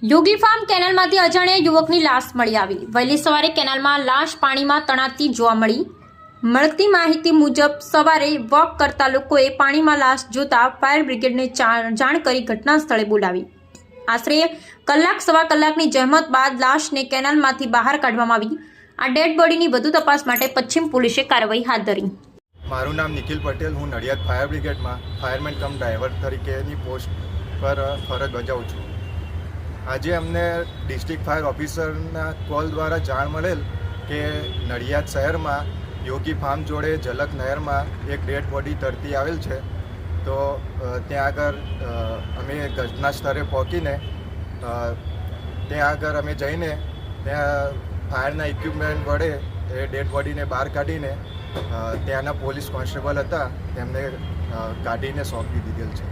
યોગી farm કેનાલમાંથી અજાણ્યા યુવકની લાશ મળી આવી। વહેલી સવારે કેનાલમાં લાશ પાણીમાં તણાતી જોવા મળી। મળતી માહિતી મુજબ સવારે વોક કરતા લોકોએ પાણીમાં લાશ જોતા ફાયર બ્રિગેડને જાણ કરી ઘટના સ્થળે બોલાવી। આશરે કલાક સવા કલાકની જહેમત બાદ લાશને કેનાલમાંથી બહાર કાઢવામાં આવી। આ ડેડ બોડીની વધુ તપાસ માટે પશ્ચિમ પોલીસે કાર્યવાહી હાથ ધરી। મારું નામ નિખિલ પટેલ, હું નડિયાદ ફાયર બ્રિગેડમાં ફાયરમેન કમ ડ્રાઈવર તરીકેની પોસ્ટ પર ફરજ બજાવું છું। આજે અમને ડિસ્ટ્રિક્ટ ફાયર ઓફિસરના કોલ દ્વારા જાણ મળેલ કે નડિયાદ શહેરમાં યોગી ફાર્મ જોડે ઝલક નહેરમાં એક ડેડ બોડી તરતી આવેલ છે। તો ત્યાં આગળ અમે ઘટના સ્થળે પહોંચીને ત્યાં આગળ અમે જઈને ત્યાં ફાયરના ઇક્વિપમેન્ટ વડે એ ડેડ બોડીને બહાર કાઢીને ત્યાંના પોલીસ કોન્સ્ટેબલ હતા તેમને કાઢીને સોંપી દીધેલ છે।